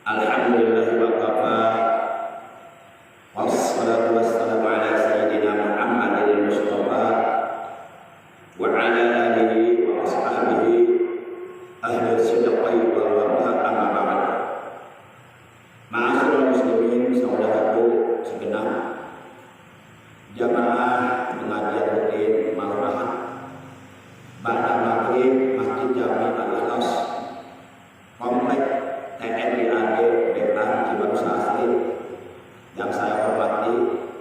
Alhamdulillah wa kafa. Wassalatu wassalamu ala sayyidina Muhammadin Mustafa wa ala alihi wa ashabihi ahli sidqi wal wafa amma ba'd. Ma'asyiral muslimin, saudaraku segenap jamaah pengajian rutin malam Ahad ba'da maghrib Masjid Jami Al-Ikhlas Komplek TNI AD Dekan Cibarusah Asri yang saya hormati,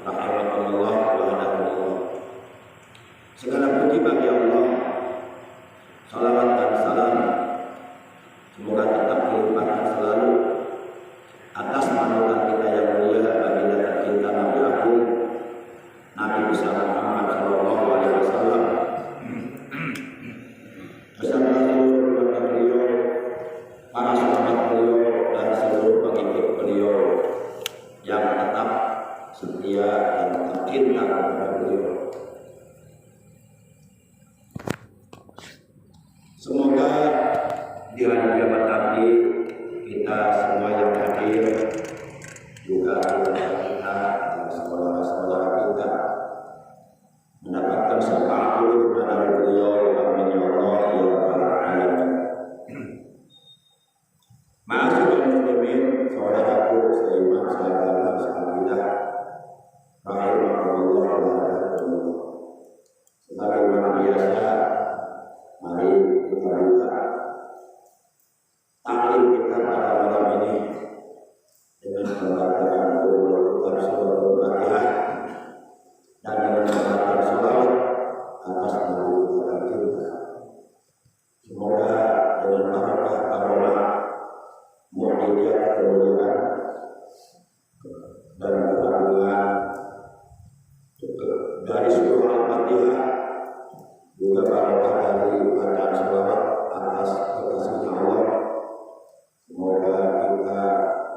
rahimahullah wa hadakumullah. Segala puji bagi Allah, salawat dan salam semoga tetap dilimpahkan selalu atas panutan kita yang mulia, baginda tercinta Nabi Agung Nabi besar Muhammad sallallahu alaihi wasallam beserta seluruh keluarga beliau, para sahabat beliau, dan seluruh pengikut beliau yang tetap setia dan tetap cinta kepada beliau. Semoga di hari kiamat nanti kita semua yang hadir, juga keluarga kita dan saudara-saudara kita mendapatkan syafaat dari beliau. Amin ya Allah ya rabbal alamin. Ma'asyiral muslimin, saudaraku seiman, saudara seakidah, rahimahullah wa hadakumullah. Sebagaimana biasa, mari kita buka taklim kita pada malam ini dengan pembacaan surah Al-Fatihah dan dengan pembacaan salawat atas Nabi kita. Semoga dengan barakah karomah mukjizat kemuliaan dan perlindungan dari surah Al-Fatihah, juga barakah dari bacaan salawat atas kekasihnya Allah. Semoga kita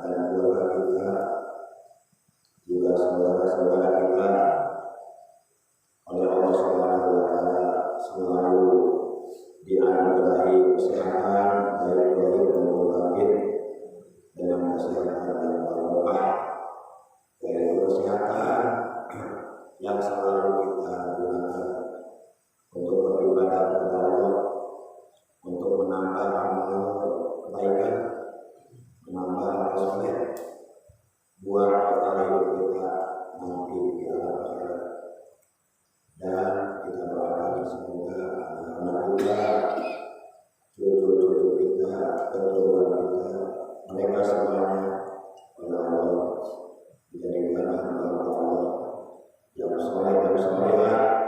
dan keluarga kita, juga saudara-saudara kita, oleh Allah Subhanahu wa Ta'ala selalu dianugerahi kesehatan baik lahir maupun batin, dengan kesehatan dan barokah, yaitu kesehatan yang selalu kita gunakan untuk beribadah kepada Allah, untuk menambah amal kebaikan, menambah amal soleh buat bekal hidup kita nanti di alam akhirat. Dan kita berdoa semoga anak-anak kita, cucu-cucu kita, keturunan kita, mereka semuanya oleh Allah dijadikan hamba Allah yang soleh dan solehah,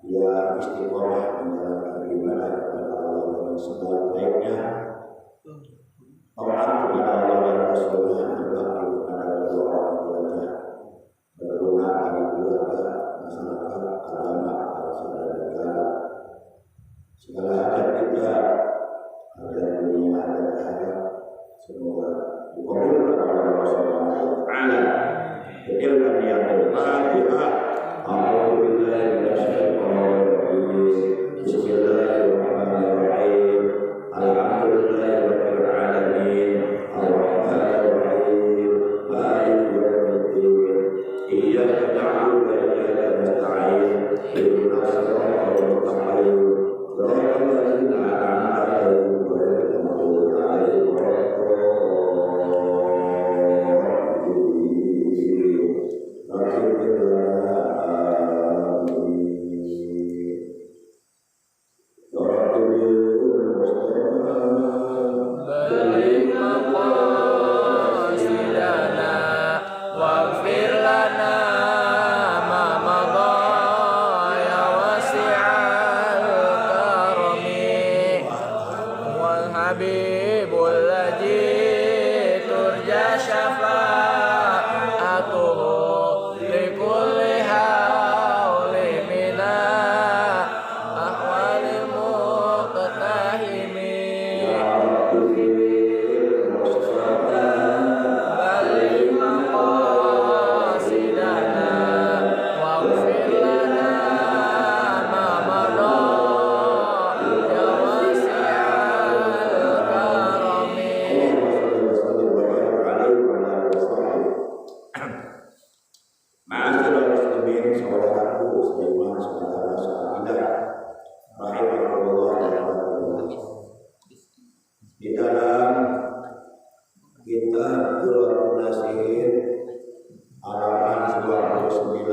yang istiqomah menjalankan ibadah kepada Allah dengan sebaik-baiknya, taat kepada Allah dan Rasulnya, berbakti kepada kedua orang tuanya, berguna bagi keluarga, masyarakat, agama, bangsa dan negara. Segala hajat kita, hajat dunia dan akhirat, semoga dikabulkan oleh Allah Subhanahu wa Ta'ala. Dengan yang Al-Fatihah. A'udzu billahi minasyaitonir rajim. Bismillahirrahmanirrahim. Alhamdulillahirabbil alamin. Arrahmanir rahim. Maliki yaumiddin. Iyyaka na'budu wa iyyaka nasta'in. Ihdinas siratal mustaqim. Shiratal ladzina an'amta 'alaihim ghairil maghdubi 'alaihim waladdallin. Kitab Qur'anul Nasihin halaman 29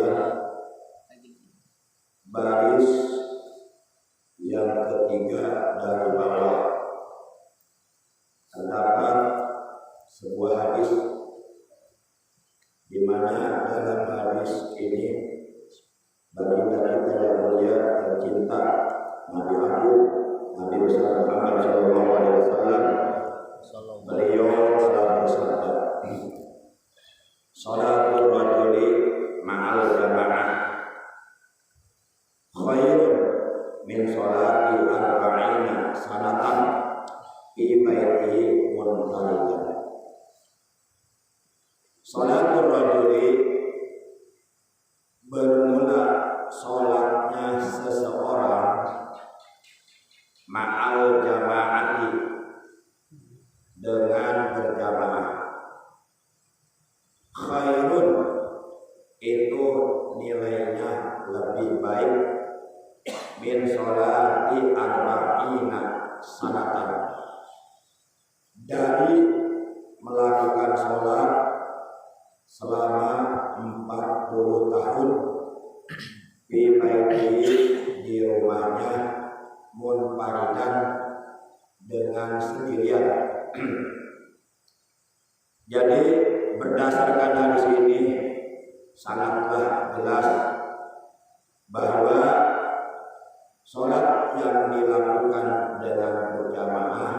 baris yang ketiga dari bawah. Terdapat sebuah hadis di mana dalam hadis ini baginda kita yang mulia tercinta Nabi Agung Nabi besar Muhammad Sallallahu Alaihi Wasallam, beliau telah bersabda, "Sholatul rajuli ma'al jamaah khairun min sholati arba'ina sanatan fi baitihi munfaridan." Sholatul rajuli bermula sholatnya seseorang ma'al jamaati dengan berjamaah. Khairun itu nilainya lebih baik min sholati arba'ina sanatan, dari melakukan sholat selama 40 tahun di baiti, di rumahnya, munfaridan dengan sendirian. Jadi berdasarkan hadis ini sangatlah jelas bahwa sholat yang dilakukan dengan berjamaah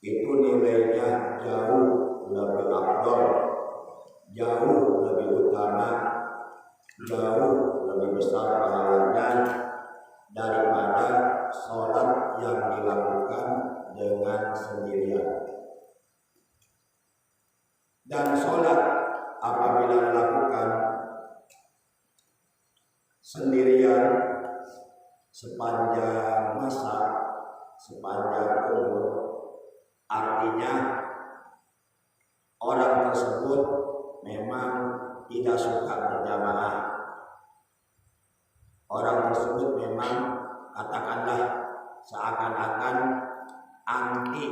itu nilainya jauh lebih afdal, jauh lebih utama, jauh lebih besar pahalanya daripada sholat yang dilakukan dengan sendirian. Dan sholat apabila dilakukan sendirian sepanjang masa, sepanjang umur, artinya orang tersebut memang tidak suka berjamaah. Orang tersebut memang katakanlah seakan-akan anti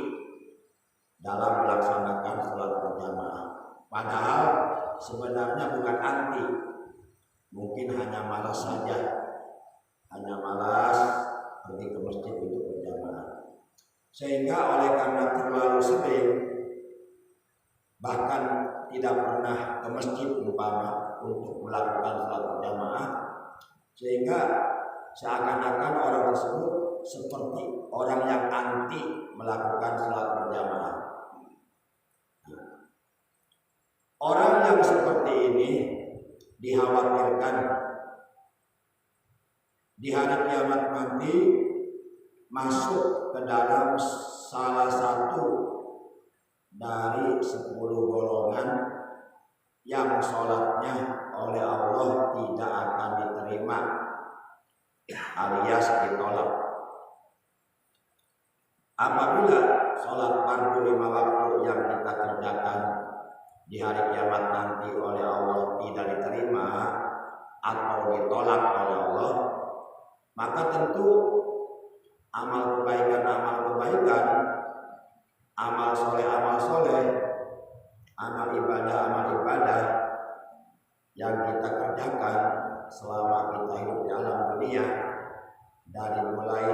dalam melaksanakan sholat berjamaah. Padahal sebenarnya bukan anti, mungkin hanya malas saja, hanya malas pergi ke masjid untuk berjamaah. Sehingga oleh karena terlalu sering, bahkan tidak pernah ke masjid umpama untuk melakukan sholat berjamaah, sehingga seakan-akan orang tersebut seperti orang yang anti melakukan sholat berjamaah. Orang yang seperti ini dikhawatirkan di hari kiamat nanti masuk ke dalam salah satu dari 10 golongan yang sholatnya oleh Allah tidak akan diterima alias ditolak. Apabila sholat fardu 5 waktu yang kita kerjakan di hari kiamat nanti oleh Allah tidak diterima atau ditolak oleh Allah, maka tentu amal kebaikan, amal soleh, amal ibadah yang kita kerjakan selama kita hidup di alam dunia, dari mulai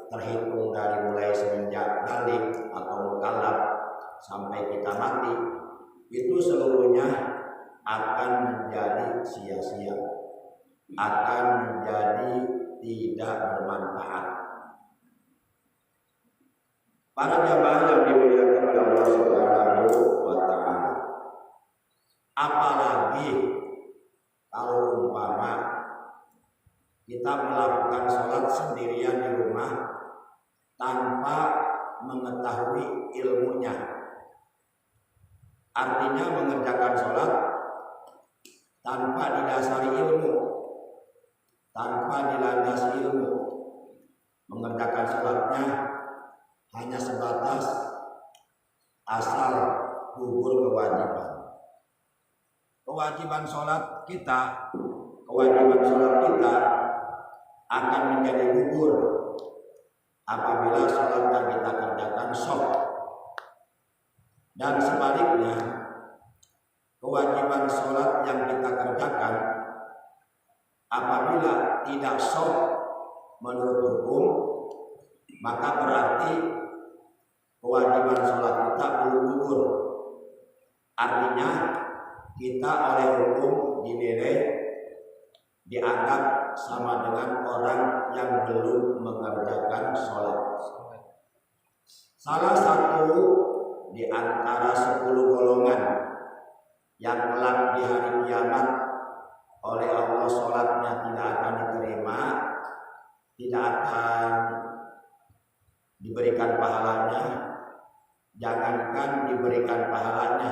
terhitung dari mulai semenjak balik atau mukallaf sampai kita mati, itu seluruhnya akan menjadi sia-sia, akan menjadi tidak bermanfaat. Para jamaah yang dimuliakan oleh Allah Subhanahu wa Ta'ala, apalagi kalau umpama kita melakukan sholat sendirian di rumah tanpa mengetahui ilmunya. Artinya mengerjakan sholat tanpa didasari ilmu, tanpa dilandasi ilmu. Mengerjakan sholatnya hanya sebatas asal gugur kewajiban. Kewajiban sholat kita akan menjadi gugur apabila sholat yang kita kerjakan sah. Dan sebaliknya, kewajiban sholat yang kita kerjakan apabila tidak sah menurut hukum, maka berarti kewajiban sholat kita belum gugur. Artinya kita oleh hukum dinilai dianggap sama dengan orang yang belum mengerjakan sholat. Salah satu di antara 10 golongan yang kelak di hari kiamat oleh Allah sholatnya tidak akan diterima, tidak akan diberikan pahalanya, jangankan diberikan pahalanya,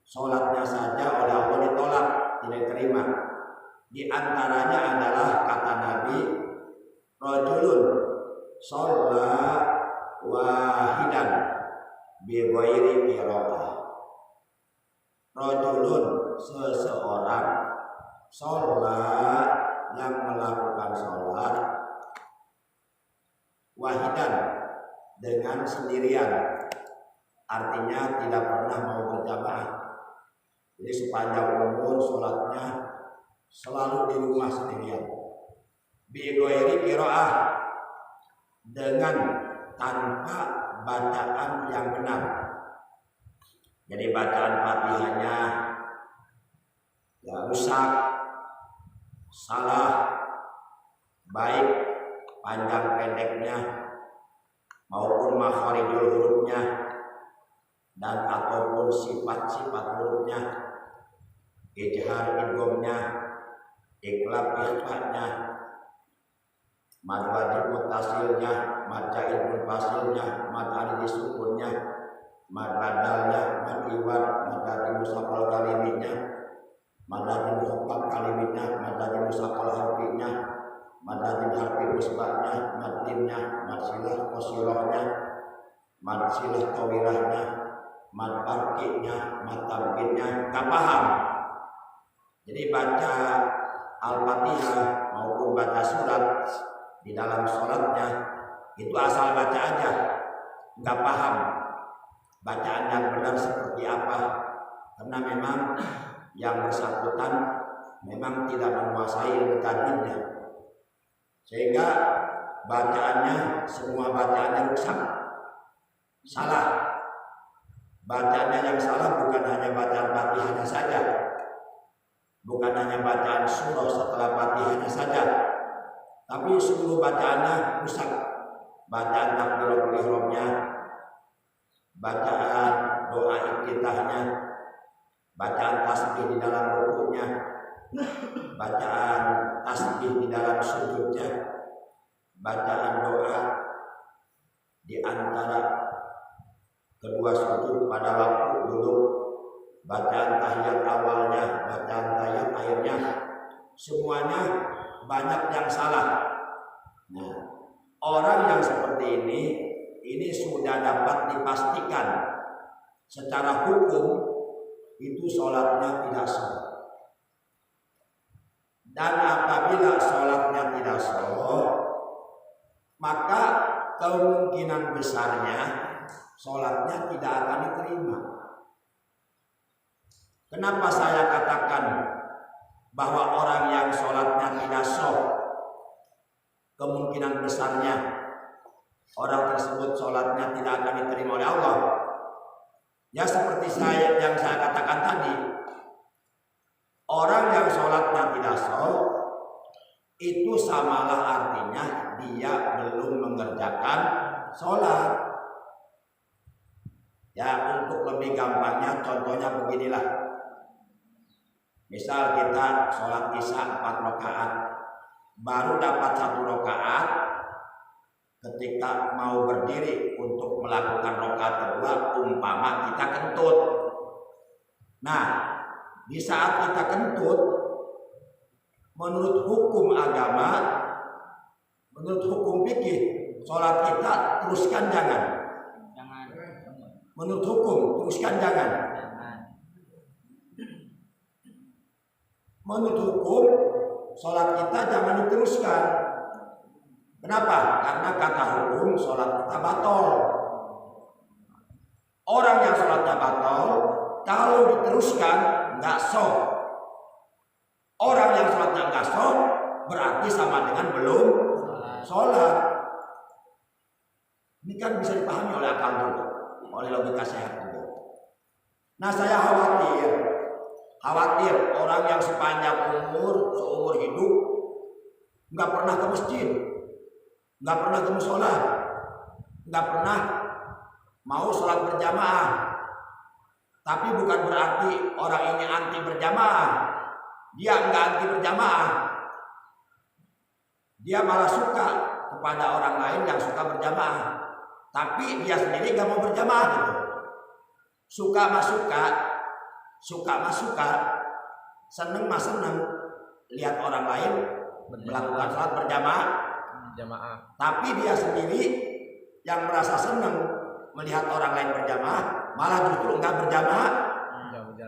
sholatnya saja oleh Allah ditolak, tidak diterima. Di antaranya adalah kata Nabi, rajulun shalla wahidan bi ghairi qiraah. Rajulun seseorang sholat yang melakukan sholat wahidan dengan sendirian, artinya tidak pernah mau berjamaah. Jadi sepanjang umur sholatnya selalu di rumah sendirian. Bi ghairi qiraah, dengan tanpa bacaan yang benar. Jadi bacaan Fatihahnya ya rusak, salah, baik panjang pendeknya maupun makharijul hurufnya dan ataupun sifat-sifat hurufnya, ijhar idghamnya, iqlab ikhfa'nya, mad wajib muttasilnya, mad jaid munfasilnya, mad alif sukunnya, mad badalnya, mad iwad, mad ladhi musaqal kaliminya, mad ladhi muhaqqaq kaliminya, mad ladhi musaqal harfinya, mad ladhi harfi musbahnya, mad dinnya, mad silah qasirahnya, mad silah tawilahnya, mad farqinya, mad tabqidnya. Gak paham. Jadi baca Al-Fatihah maupun baca surat di dalam sholatnya itu asal baca aja, nggak paham bacaan yang benar seperti apa, karena memang yang bersangkutan memang tidak menguasai ilmu tajwidnya, sehingga bacaannya semua bacaannya rusak, salah. Bacaannya yang salah bukan hanya bacaan Fatihahnya saja, bukan hanya bacaan surah setelah Fatihahnya saja, tapi seluruh bacaannya rusak. Bacaan takbiratul ihramnya, bacaan doa iftitahnya, bacaan tasbih di dalam rukunya, bacaan tasbih di dalam sujudnya, bacaan doa di antara kedua sujud pada waktu duduk, bacaan tahiyat awalnya, bacaan tahiyat akhirnya, semuanya banyak yang salah. Nah, orang yang seperti ini sudah dapat dipastikan secara hukum itu sholatnya tidak sah. Dan apabila sholatnya tidak sah, maka kemungkinan besarnya sholatnya tidak akan diterima. Kenapa saya katakan bahwa orang yang sholatnya tidak sah, kemungkinan besarnya orang tersebut sholatnya tidak akan diterima oleh Allah? Ya seperti yang saya katakan tadi, orang yang sholatnya tidak sah itu samalah artinya dia belum mengerjakan sholat. Ya untuk lebih gampangnya contohnya beginilah. Misal kita sholat isya 4 rakaat, baru dapat 1 rakaat, ketika mau berdiri untuk melakukan rakaat kedua, umpama kita kentut. Nah, di saat kita kentut, menurut hukum agama, menurut hukum fikih, sholat kita teruskan jangan. Menurut hukum teruskan jangan. Menurut hukum sholat kita jangan diteruskan. Kenapa? Karena kata hukum sholat kita batal. Orang yang sholatnya batal, kalau diteruskan nggak sah. Orang yang sholatnya nggak sah berarti sama dengan belum sholat. Ini kan bisa dipahami oleh akal juga, oleh logika sehat juga. Nah, saya khawatir orang yang sepanjang seumur hidup nggak pernah ke masjid, nggak pernah ke musola, nggak pernah mau sholat berjamaah. Tapi bukan berarti orang ini anti berjamaah. Dia nggak anti berjamaah. Dia malah suka kepada orang lain yang suka berjamaah. Tapi dia sendiri nggak mau berjamaah gitu. Suka mah suka, seneng mah seneng lihat orang lain melakukan sholat berjamaah. Tapi dia sendiri yang merasa seneng melihat orang lain berjamaah, malah justru enggak berjamaah,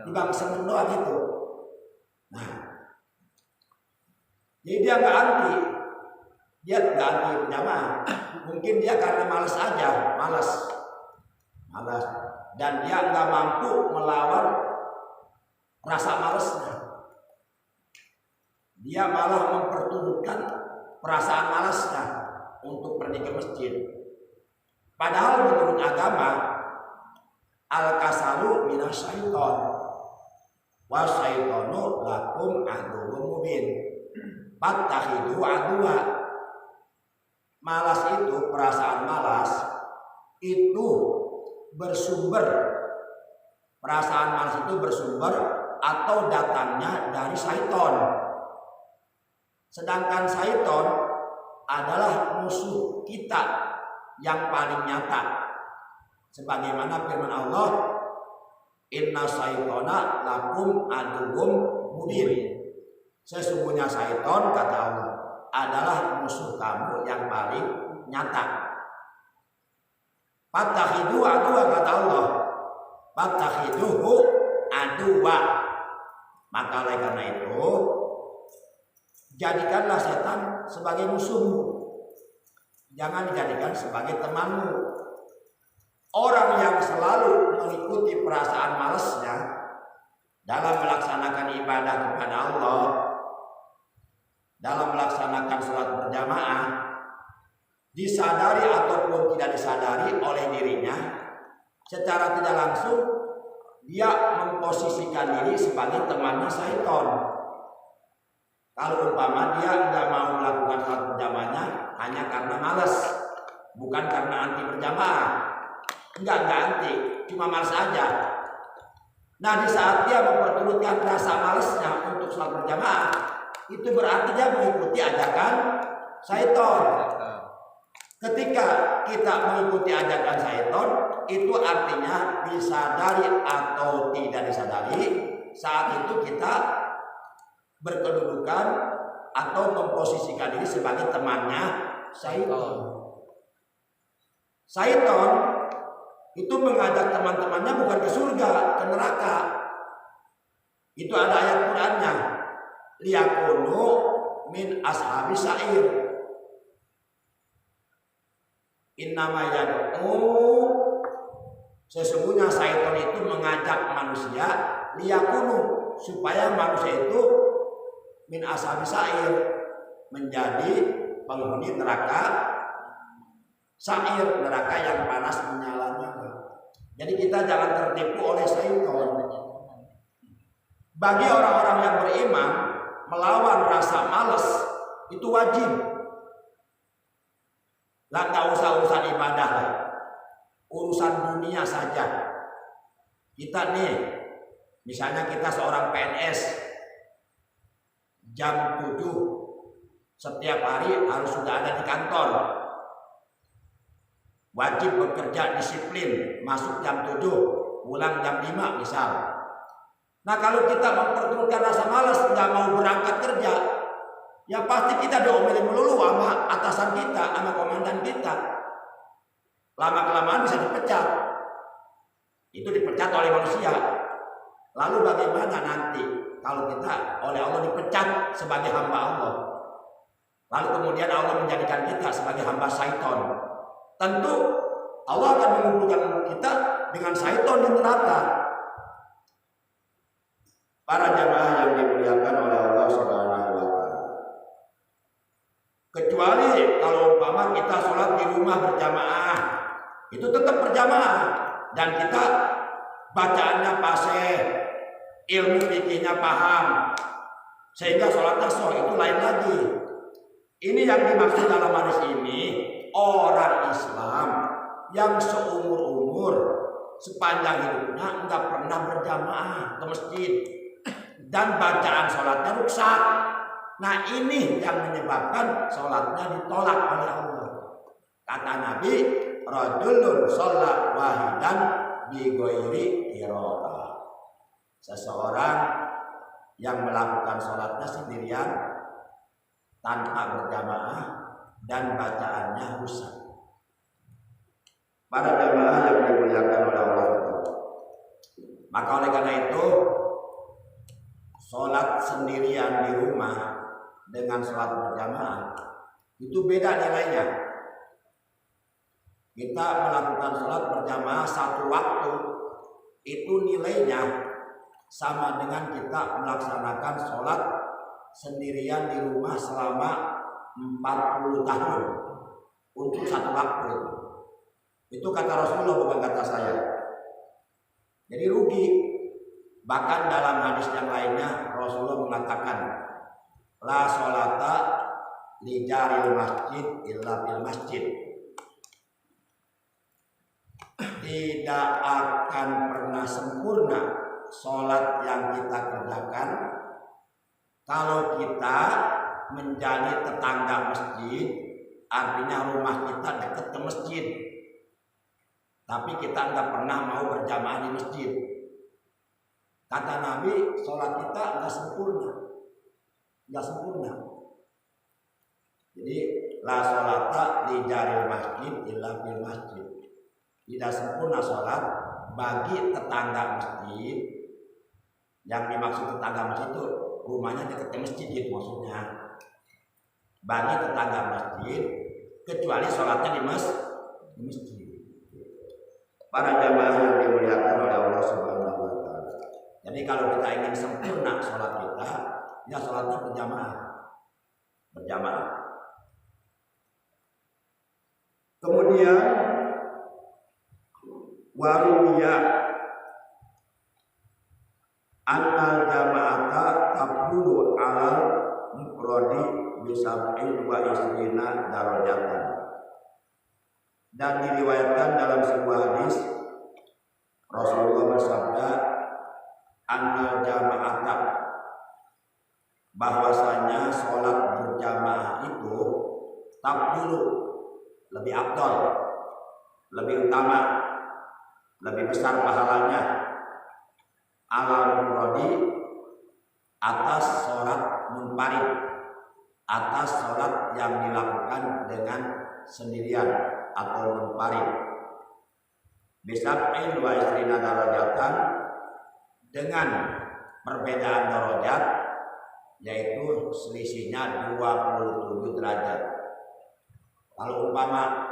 dibang seneng doang itu. Nah, jadi dia enggak anti berjamaah. Mungkin dia karena malas aja, malas, dan dia enggak mampu melawan rasa malasnya. Dia malah mempertunjukkan perasaan malasnya untuk pergi ke masjid. Padahal menurut agama al-kasalu minasyaiton wa syaitonu lakum aduwwun mubin. Fattakhidhu aduwa. Malas itu, perasaan malas itu bersumber, perasaan malas itu bersumber atau datangnya dari syaiton. Sedangkan syaiton adalah musuh kita yang paling nyata. Sebagaimana firman Allah, inna syaitona lakum aduwwun mubin. Sesungguhnya syaiton, kata Allah, adalah musuh kamu yang paling nyata. Fattakhidu aduwa, kata Allah, fattakhiduhu aduwa. Maka oleh karena itu, jadikanlah setan sebagai musuhmu, jangan dijadikan sebagai temanmu. Orang yang selalu mengikuti perasaan malasnya dalam melaksanakan ibadah kepada Allah, dalam melaksanakan sholat berjamaah, disadari ataupun tidak disadari oleh dirinya, secara tidak langsung dia memposisikan diri sebagai temannya syaiton. Kalau umpama dia nggak mau melakukan sholat berjamaahnya hanya karena malas, bukan karena anti berjamaah, enggak anti, cuma malas aja. Nah, di saat dia memperturutkan rasa malasnya untuk sholat berjamaah, itu berarti dia mengikuti ajakan syaiton. Ketika kita mengikuti ajakan syaiton, itu artinya disadari atau tidak disadari, saat itu kita berkedudukan atau memposisikan diri sebagai temannya syaiton. Syaiton itu mengajak teman-temannya bukan ke surga, ke neraka. Itu ada ayat Qur'annya, liyakunu min ashabi sa'ir. Innama yad'u, sesungguhnya syaitan itu mengajak manusia liyakunu, supaya manusia itu min ashabi sa'ir, menjadi penghuni neraka sa'ir, neraka yang panas menyala-nyala. Jadi kita jangan tertipu oleh syaitan. Bagi orang-orang yang beriman, melawan rasa malas itu wajib. Lah, nggak usah urusan ibadah, urusan dunia saja. Kita nih, misalnya kita seorang PNS, jam 7 setiap hari harus sudah ada di kantor. Wajib bekerja disiplin, masuk jam 7, pulang jam 5 misal. Nah, kalau kita memperturutkan rasa malas, nggak mau berangkat kerja, ya pasti kita diomelin melulu sama atasan kita, sama komandan kita. Lama-kelamaan bisa dipecat. Itu dipecat oleh manusia. Lalu bagaimana nanti kalau kita oleh Allah dipecat sebagai hamba Allah? Lalu kemudian Allah menjadikan kita sebagai hamba syaitan. Tentu Allah akan mengumpulkan kita dengan syaitan di neraka. Para jamaah yang dimuliakan oleh Allah Subhanahu wa taala. Kecuali kalau umpama kita sholat di rumah berjamaah, itu tetap berjamaah dan kita bacaannya fasih, ilmu fikihnya paham, sehingga sholatnya sah, itu lain lagi. Ini yang dimaksud dalam hadis ini, orang Islam yang seumur-umur sepanjang hidupnya enggak pernah berjamaah ke masjid dan bacaan sholatnya rusak. Nah, ini yang menyebabkan sholatnya ditolak oleh Allah. Kata Nabi, rajulun sholat wahidan bi ghairi qiraah. Seseorang yang melakukan sholatnya sendirian tanpa berjamaah dan bacaannya rusak. Para jamaah yang dimuliakan oleh Allah. Maka oleh karena itu, sholat sendirian di rumah dengan sholat berjamaah itu beda nilainya. Kita melakukan sholat berjamaah satu waktu, itu nilainya sama dengan kita melaksanakan sholat sendirian di rumah selama 40 tahun untuk satu waktu. Itu kata Rasulullah, bukan kata saya. Jadi rugi. Bahkan dalam hadis yang lainnya Rasulullah mengatakan, la sholata li jaril masjid illa fil masjid. Tidak akan pernah sempurna sholat yang kita kerjakan kalau kita menjadi tetangga masjid, artinya rumah kita dekat ke masjid, tapi kita nggak pernah mau berjamaah di masjid. Kata Nabi, sholat kita nggak sempurna, nggak sempurna. Jadi la sholata li jaril masjid illa fil masjid. Tidak sempurna sholat bagi tetangga masjid. Yang dimaksud tetangga masjid itu rumahnya dekat ke masjid, gitu maksudnya. Bagi tetangga masjid, kecuali sholatnya di masjid. Para jamaah yang dimuliakan oleh Allah Subhanahu wa taala. Jadi kalau kita ingin sempurna sholat kita, ya sholatnya berjamaah. Berjamaah. Kemudian waruya annal jama'ata tabdulu alal mufradi bisab'in wa isrina darajatan. Dan diriwayatkan dalam sebuah hadis Rasulullah bersabda, annal jama'ata, bahwasanya sholat berjamaah itu tabdulu, lebih afdal, lebih utama, lebih besar pahalanya, alal mufradi, atas sholat munfarid, atas sholat yang dilakukan dengan sendirian atau munfarid. Bisab'in wa isrina darajatan, dengan perbedaan darajat, yaitu selisihnya 27 derajat. Kalau umpama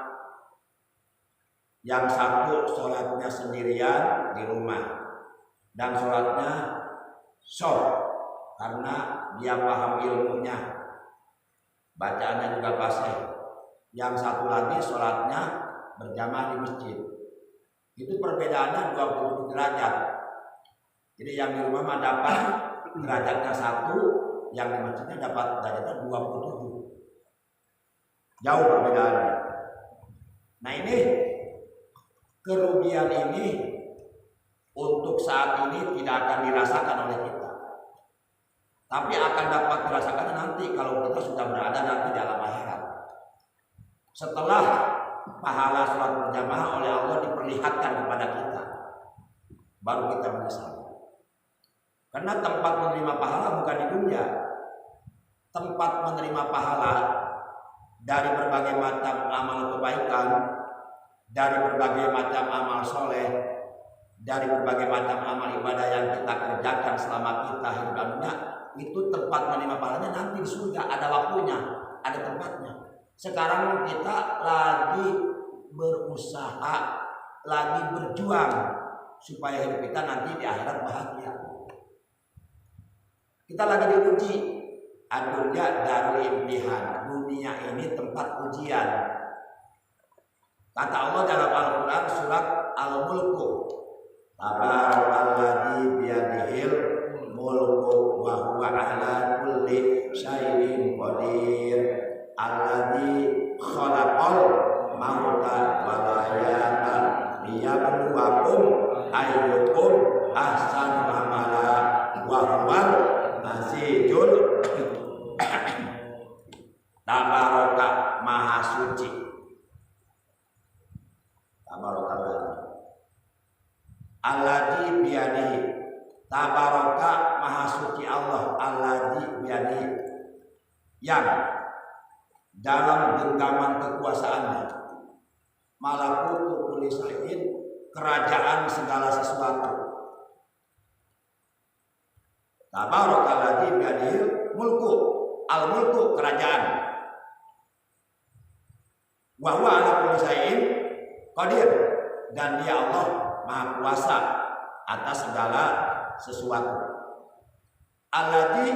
yang satu sholatnya sendirian di rumah dan sholatnya sah karena dia paham ilmunya, bacaannya juga fasih. Yang satu lagi sholatnya berjamaah di masjid. Itu perbedaannya 27 derajat. Jadi yang di rumah mah dapat derajatnya 1, yang di masjidnya dapat derajatnya 27. Jauh perbedaannya. Nah, ini kerugian ini untuk saat ini tidak akan dirasakan oleh kita, tapi akan dapat dirasakan nanti kalau kita sudah berada nanti di alam akhirat. Setelah pahala sholat berjamaah oleh Allah diperlihatkan kepada kita, baru kita menyesal. Karena tempat menerima pahala bukan di dunia. Tempat menerima pahala dari berbagai macam amal kebaikan, dari berbagai macam amal soleh, dari berbagai macam amal ibadah yang kita kerjakan selama kita hidup dunia, itu tempat menerima pahalanya nanti di surga, ada waktunya, ada tempatnya. Sekarang kita lagi berusaha, lagi berjuang supaya hidup kita nanti di akhirat bahagia. Kita lagi diuji. Dunia darul imtihan. Dunia ini tempat ujian. Kata Allah dalam Al-Quran surat Al-Mulk, Tabarakalladzi biyadihil mulku wa huwa ala kulli syai'in qadir. Alladzi khalaqal mauta wal hayata liyabluwakum ayyukum ahsanu amala wa huwal azizul tabaraka maha suci. Tabarakallah alladzi biyadihi, tabaraka maha suci Allah, alladzi biyadihi, yang dalam genggaman kekuasaannya, malakutu kulli syai'in, kerajaan segala sesuatu. Tabarakalladzi biyadihi mulku, al mulku kerajaan. Wa huwa ala kulli syai'in qadir, dan dia Allah maha kuasa atas segala sesuatu. Alladzi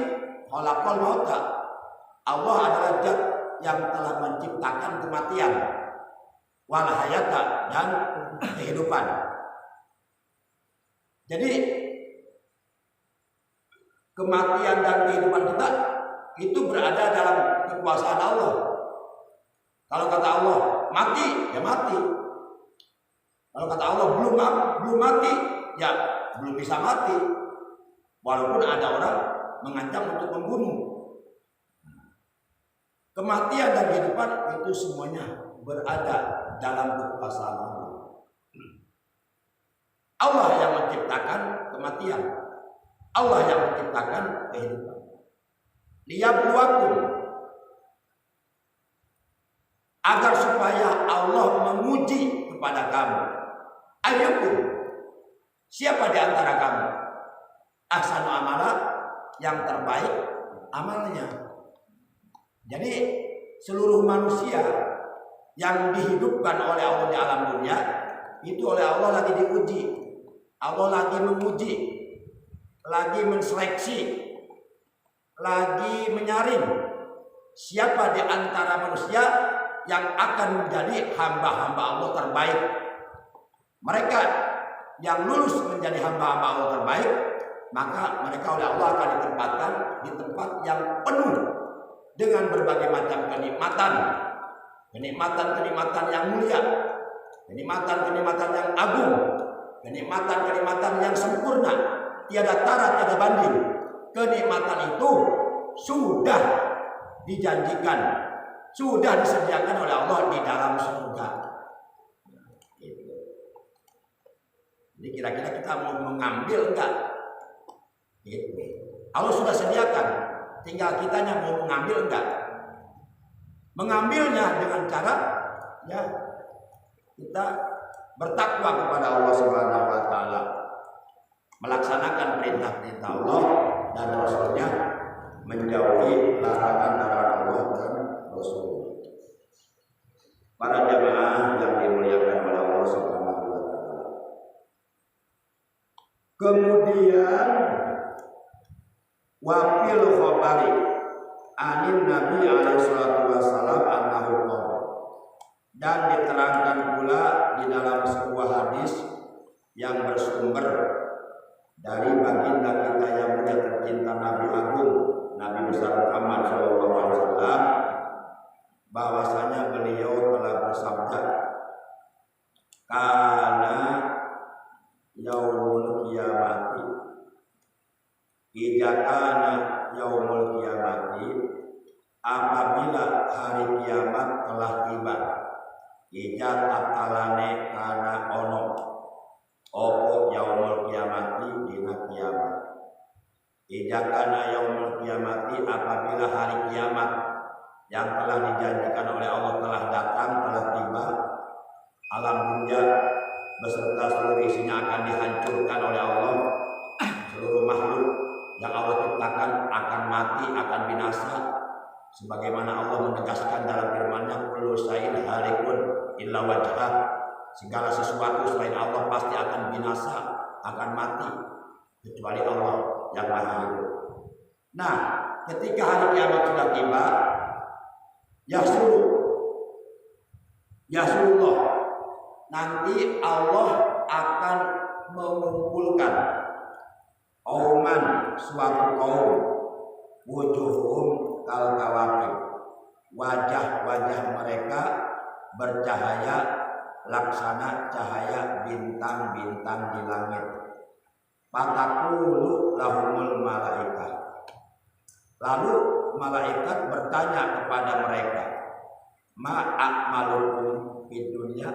khalaqal mauta, Allah adalah zat yang telah menciptakan kematian, wal hayata, dan kehidupan. Jadi kematian dan kehidupan kita itu berada dalam kekuasaan Allah. Kalau kata Allah mati, ya mati. Kalau kata Allah belum mati, ya belum bisa mati. Walaupun ada orang mengancam untuk membunuh. Kematian dan kehidupan itu semuanya berada dalam kekuasaan Allah. Allah yang menciptakan kematian, Allah yang menciptakan kehidupan. Liyabluwakum, agar supaya Allah menguji kepada kamu. Ayyukum, siapa di antara kamu ahsanu amala, yang terbaik amalnya. Jadi seluruh manusia yang dihidupkan oleh Allah di alam dunia itu oleh Allah lagi diuji. Allah lagi menguji, lagi menseleksi, lagi menyaring siapa di antara manusia yang akan menjadi hamba-hamba Allah terbaik. Mereka yang lulus menjadi hamba-hamba Allah terbaik, maka mereka oleh Allah akan ditempatkan di tempat yang penuh dengan berbagai macam kenikmatan, kenikmatan yang mulia, kenikmatan yang agung, kenikmatan yang sempurna, tiada tara, tiada banding. Kenikmatan itu sudah dijanjikan, sudah disediakan oleh Allah di dalam surga. Jadi kira-kira kita mau mengambil enggak? Allah sudah sediakan, tinggal kitanya mau mengambil enggak. Mengambilnya dengan cara ya kita bertakwa kepada Allah Subhanahu wa taala, melaksanakan perintah-perintah Allah dan Rasul-Nya, menjauhi larangan-larangan Allah dan Rasul. Para jemaah yang dimuliakan oleh Allah Subhanahu wa taala. Kemudian wafil khabari anin Nabi alaihi salatu wasallam annahu qala, dan diterangkan pula di dalam sebuah hadis yang bersumber dari baginda kita yang mulia tercinta Nabi Agung, Nabi besar Muhammad sallallahu alaihi wasallam, bahwasanya beliau telah bersabda, kana yaumul qiyamati, ijakana yaumul qiyamati, apabila hari kiamat telah tiba, ijat atalane kana ono opo yaumul qiyamati dina kiamat. Ijakana yaumul qiyamati, apabila hari kiamat yang telah dijanjikan oleh Allah telah datang, telah tiba, alam dunia beserta seluruh isinya akan dihancurkan oleh Allah. Seluruh makhluk yang Allah ciptakan akan mati, akan binasa, sebagaimana Allah menegaskan dalam firman-Nya, kullu syai'in halikun illa wajhah, segala sesuatu selain Allah pasti akan binasa, akan mati, kecuali Allah yang Maha Hidup. Nah, ketika hari kiamat sudah tiba, Yasulullah, nanti Allah akan mengumpulkan suatu kaum, wujuhum kal kawakib, wajah-wajah mereka bercahaya laksana cahaya bintang-bintang di langit. Fataqulu lahumul malaikah, lalu malaikat bertanya kepada mereka, ma a'malukum fid dunya,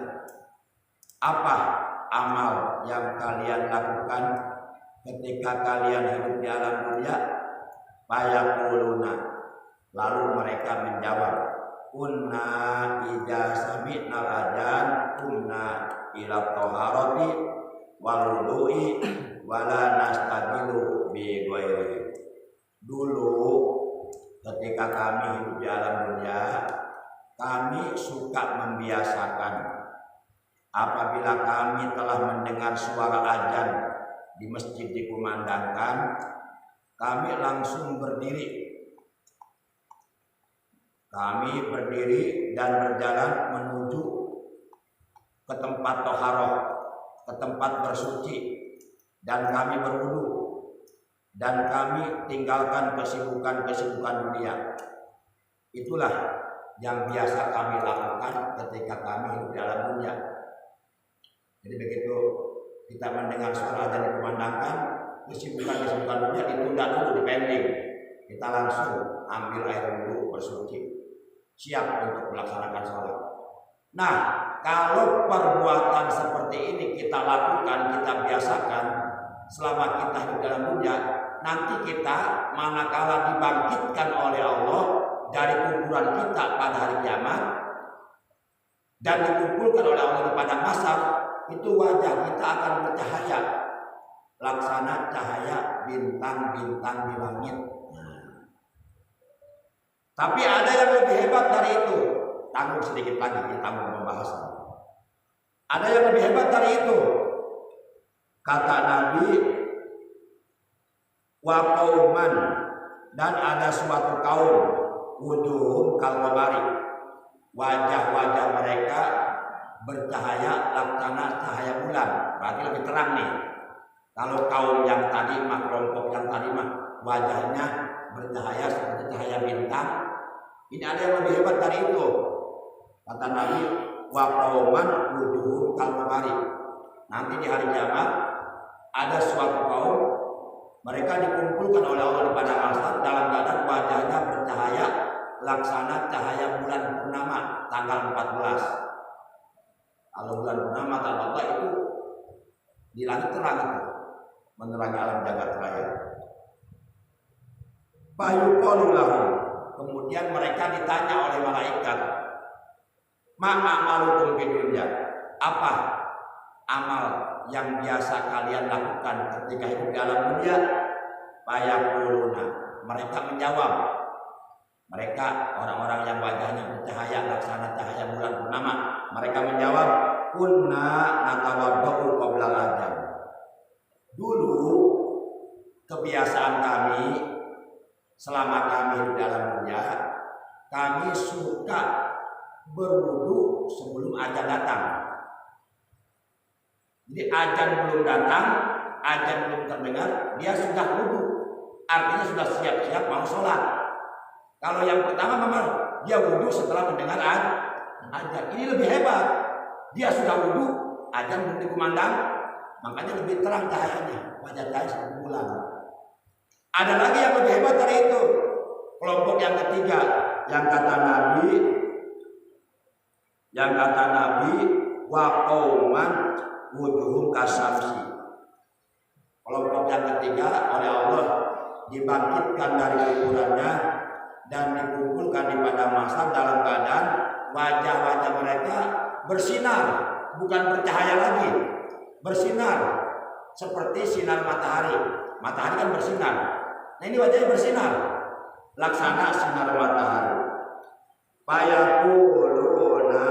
apa amal yang kalian lakukan ketika kalian hidup di alam dunia? Fayaquluna, lalu mereka menjawab, kunna idza sami'nal adzan kunna ila taharati wal wudu'i wala nastabilu bi ghairi. Dulu ketika kami hidup di alam dunia, kami suka membiasakan apabila kami telah mendengar suara adzan di masjid dikumandangkan, kami langsung berdiri. Kami berdiri dan berjalan menuju ke tempat toharoh, ke tempat bersuci, dan kami berwudu, dan kami tinggalkan kesibukan-kesibukan dunia. Itulah yang biasa kami lakukan ketika kami hidup di alam dunia. Jadi begitu kita mendengar suara adzan dikumandangkan, kesibukan-kesibukan dunia ditunda dulu, dipending. Kita langsung ambil air wudu, bersuci, siap untuk melaksanakan sholat. Nah, kalau perbuatan seperti ini kita lakukan, kita biasakan selama kita hidup dalam dunia, nanti kita manakala dibangkitkan oleh Allah dari kuburan kita pada hari kiamat dan dikumpulkan oleh Allah di padang mahsyar, itu wajah kita akan bercahaya laksana cahaya bintang-bintang di langit. Tapi ada yang lebih hebat dari itu. Tanggung sedikit lagi, kita tanggung pembahasan. Ada yang lebih hebat dari itu. Kata Nabi, wa qauman, dan ada suatu kaum, wujuhum kal qamari, wajah-wajah mereka bercahaya laksana cahaya bulan. Berarti lebih terang nih. Kalau kaum yang tadi mah, kelompok yang tadi mah wajahnya bercahaya seperti cahaya bintang, ini ada yang lebih hebat dari itu. Kata Nabi, wa qauman wujuhum kal qamari, nanti di hari kiamat ada suatu kaum, mereka dikumpulkan oleh Allah di padang mahsyar dalam keadaan wajahnya bercahaya laksana cahaya bulan purnama tanggal 14. Kalau bulan purnama tanggal 14 itu di langit terang itu, menerangi alam jagat raya. Fayuqalu lahum, kemudian mereka ditanya oleh malaikat, ma a'malukum fid dunya, apa amal yang biasa kalian lakukan ketika hidup di alam dunia? Fayaquluna, mereka menjawab, mereka orang-orang yang wajahnya bercahaya laksana cahaya bulan purnama, mereka menjawab, kunna natawaddau qabla al-adzan. Dulu kebiasaan kami selama kami hidup di alam dunia, kami suka berwudu sebelum adzan datang. Jadi adzan belum datang, adzan belum terdengar, dia sudah wudu. Artinya sudah siap-siap mau sholat. Kalau yang pertama memang dia wudu setelah mendengar adzan. Ini lebih hebat. Dia sudah wudu, adzan belum dikumandang, makanya lebih terang cahayanya, wajah cahaya seperti bulan. Ada lagi yang lebih hebat dari itu. Kelompok yang ketiga, yang kata Nabi, wa qauman wujuhum kasamsi. Kelompok yang ketiga oleh Allah dibangkitkan dari kuburannya dan dikumpulkan di padang mahsyar dalam keadaan wajah-wajah mereka bersinar, bukan bercahaya lagi, bersinar seperti sinar matahari. Matahari kan bersinar. Nah ini wajahnya bersinar laksana sinar matahari. Fayaquluna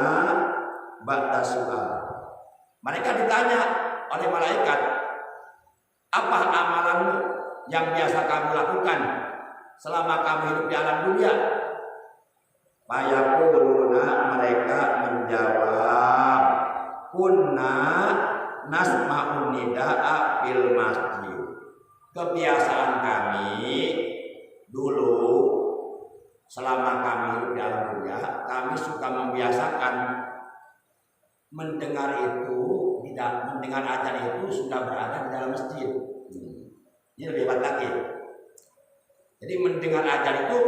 ba'da su'al, Mereka ditanya oleh malaikat, apa amalanmu yang biasa kamu lakukan selama kamu hidup di alam dunia? Fayaquluna, mereka menjawab, kunna nasma'un nida'a fil masjid. Kebiasaan kami dulu selama kami hidup di alam dunia, kami suka membiasakan mendengar azan itu sudah berada di dalam masjid. Ini lebih hebat lagi. Jadi mendengar azan itu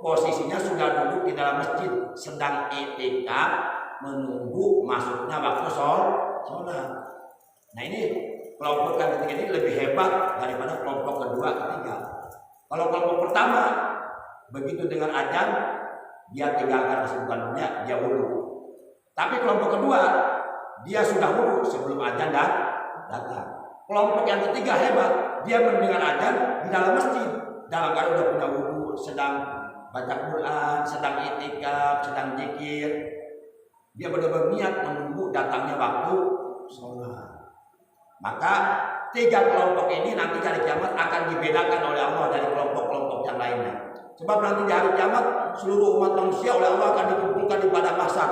posisinya sudah duduk di dalam masjid, sedang i'tikaf menunggu masuknya waktu sholat. Nah ini kelompok yang ketiga ini lebih hebat daripada kelompok kedua, ketiga. Kalau kelompok pertama begitu dengar azan dia tinggalkan kesibukan dunia, dia wudu. Tapi kelompok kedua dia sudah wudu sebelum azan datang. Kelompok yang ketiga hebat, dia mendengar azan di dalam masjid, dalam keadaan sudah punya wudu, sedang baca Quran, sedang i'tikaf, sedang zikir. Dia benar-benar niat menunggu datangnya waktu sholat. Maka tiga kelompok ini nanti hari kiamat akan dibedakan oleh Allah dari kelompok-kelompok yang lainnya. Sebab nanti di hari kiamat seluruh umat manusia oleh Allah akan dikumpulkan di padang mahsyar.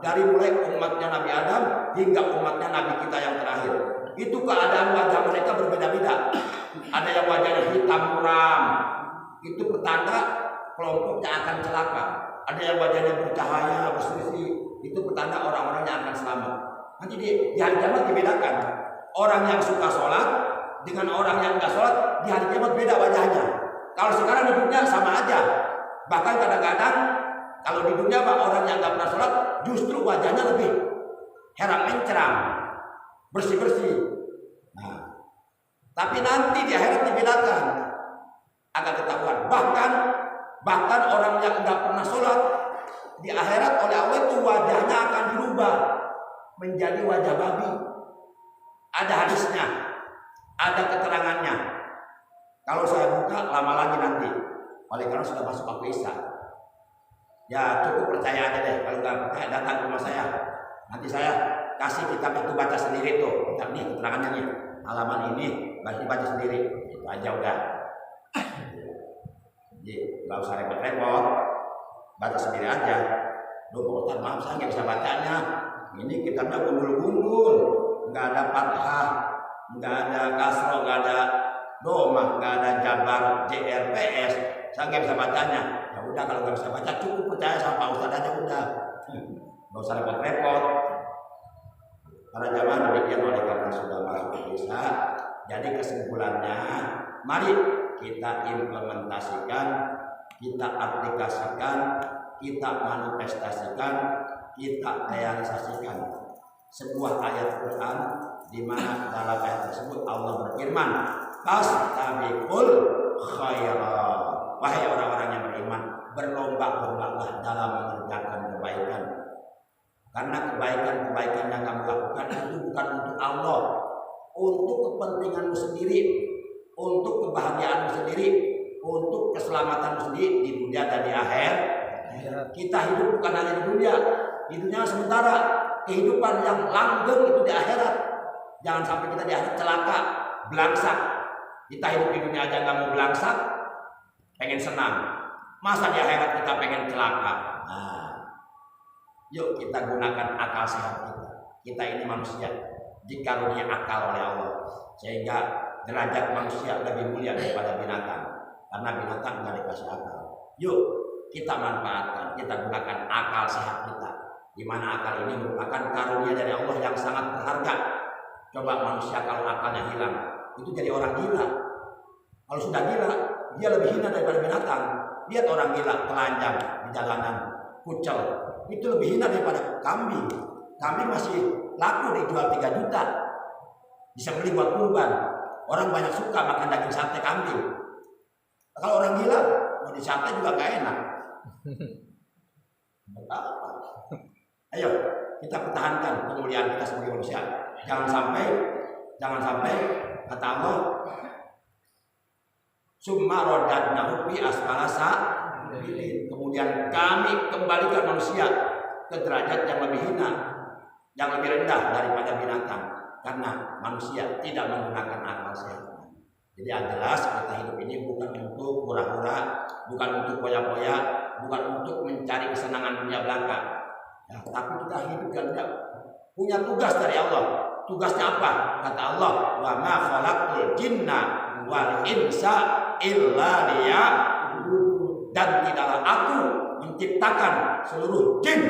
Dari mulai umatnya Nabi Adam hingga umatnya Nabi kita yang terakhir. Itu keadaan wajah mereka berbeda-beda. Ada yang wajahnya hitam muram, itu pertanda kelompoknya akan celaka. Ada yang wajahnya bercahaya, berseri, itu pertanda orang-orang yang akan selamat. Nanti di hari kiamat dibedakan. Orang yang suka sholat dengan orang yang enggak sholat di hari kiamat beda wajahnya. Kalau sekarang di dunia sama aja. Bahkan kadang-kadang kalau di dunia orang yang enggak pernah sholat justru wajahnya lebih heran mencerang, bersih-bersih. Nah, tapi nanti di akhirat dibedakan, akan ketahuan. Bahkan orang yang enggak pernah sholat di akhirat oleh Allah itu wajahnya akan dirubah menjadi wajah babi. Ada hadisnya, ada keterangannya. Kalau saya buka lama lagi nanti, oleh karena sudah masuk waktu Isya. Ya cukup percaya aja deh. Kalau nggak percaya datang ke rumah saya. Nanti saya kasih kitab itu baca sendiri tuh. Kitab nih keterangannya nih. Halaman ini baca sendiri. Itu aja udah. Jadi nggak usah repot-repot. Baca sendiri aja. Duh Pak Ustaz, maaf saya nggak bisa bacanya. Ini kitabnya gundul-gundul. Nggak ada fathah, nggak ada kasroh, nggak ada domah, nggak ada jabar, JRPS. Saya nggak bisa bacanya. Ya udah kalau nggak bisa baca cukup percaya sama Pak Ustaz aja udah. Nggak usah repot-repot. Para jamaah demikian oleh karena sudah masuk Isya. Jadi kesimpulannya, mari kita implementasikan, kita aplikasikan, kita manifestasikan, kita realisasikan sebuah ayat Quran di mana dalam ayat tersebut Allah berfirman, "Fastabiqul khairat." Wahai orang-orang yang beriman, berlomba-lombalah dalam mengerjakan kebaikan. Karena kebaikan-kebaikan yang kamu lakukan itu bukan untuk Allah, untuk kepentinganmu sendiri, untuk kebahagiaanmu sendiri, untuk keselamatanmu sendiri di dunia dan di akhir. Kita hidup bukan hanya di dunia sementara. Kehidupan yang langgeng itu di akhirat. Jangan sampai kita di akhirat celaka, belangsak. Kita hidup di dunia aja nggak mau belangsak, pengen senang. Masa di akhirat kita pengen celaka? Nah, yuk kita gunakan akal sehat kita. Kita ini manusia, dikarunia akal oleh Allah, sehingga derajat manusia lebih mulia daripada binatang. Karena binatang nggak dikasih akal. Yuk kita manfaatkan, kita gunakan akal sehat kita. Di mana akal ini merupakan karunia dari Allah yang sangat berharga. Coba manusia kalau akalnya hilang, itu jadi orang gila. Kalau sudah gila, dia lebih hina daripada binatang. Lihat orang gila telanjang di jalanan, kucel, itu lebih hina daripada kambing. Kambing masih laku dijual 3 juta, bisa beli buat kurban. Orang banyak suka makan daging sate kambing. Kalau orang gila, mau di sate juga gak enak. Betapa? Ayo kita pertahankan kemuliaan kita sebagai manusia. Jangan sampai kata Allah, summa radadnahu fi asfala safilin. Kemudian kami kembalikan manusia ke derajat yang lebih hina. yang lebih rendah daripada binatang, karena manusia tidak menggunakan akal sehatnya. Jadi yang jelas kita hidup ini bukan untuk pura-pura, bukan untuk poya-poya, bukan untuk mencari kesenangan dunia belaka, ya, tapi kita hidup dan punya tugas dari Allah. Tugasnya apa? Kata Allah, wa ma khalaqtul jinna wal insa illa liya'budun. Dan tidaklah aku menciptakan seluruh jin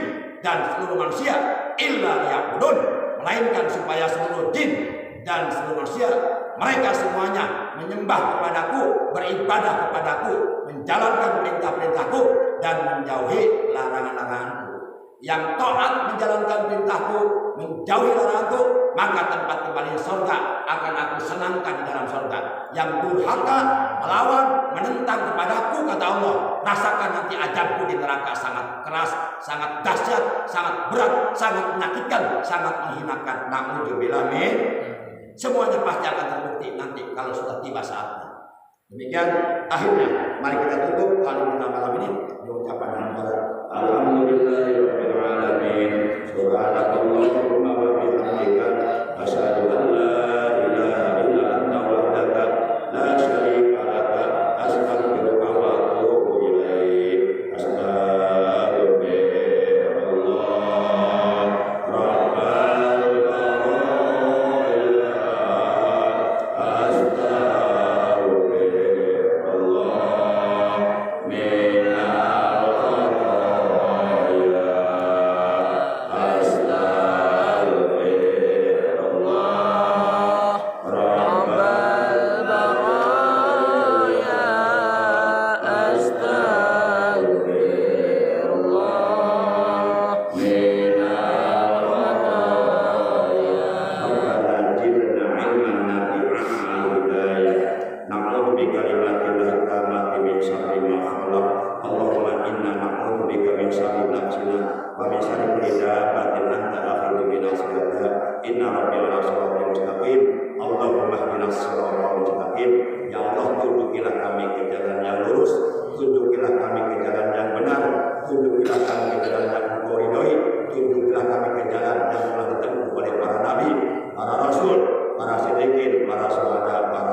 dan seluruh manusia illa liya'budun, melainkan supaya seluruh jin dan seluruh manusia mereka semuanya menyembah kepadaku, beribadah kepadaku, menjalankan perintah-perintahku dan menjauhi larangan-laranganku. Yang taat menjalankan perintahku, menjauhi laranganku, maka tempat kembali surga akan aku senangkan di dalam surga. Yang durhaka, melawan, menentang kepadaku, kata Allah, rasakan nanti azabku di neraka sangat keras, sangat dahsyat, sangat berat, sangat menyakitkan, sangat menghinakan. Na'udzubillah min. Semuanya pasti akan terbukti nanti kalau sudah tiba saatnya. Demikian akhirnya mari kita tutup kalimat malam ini dengan ucapan hamdalah. Alhamdulillahirabbil alamin. Subhanakallahumma wa bihamdika asyhadu an la ilaha illa anta wahdaka la syarika laka astaghfiruka wa atubu ilaik. Astagfirullah rabbal baraya astagfirullah minal khataya astagfirullah rabbal baraya astagfirullah minal khataya. Rabbana zidna ilman nafi'an hidayah. Na'udzu bikalimatil tammati min syarri ma khalaq. Allahumma inna na'udzu bika min syarri nafsina wa min syarri dabbatin anta akhidhu bi nasiyatiha. Inna rabbil siratal mustaqim. Allahumma ihdinas siratal mustaqim. Ya Allah, tunjukilah kami ke jalan yang lurus, tunjukilah kami ke jalan yang benar, tunjukilah kami ke jalan yang Engkau ridhoi, tunjukilah kami ke jalan yang telah ditempuh oleh para nabi, para rasul, para siddiqin, para syuhada, para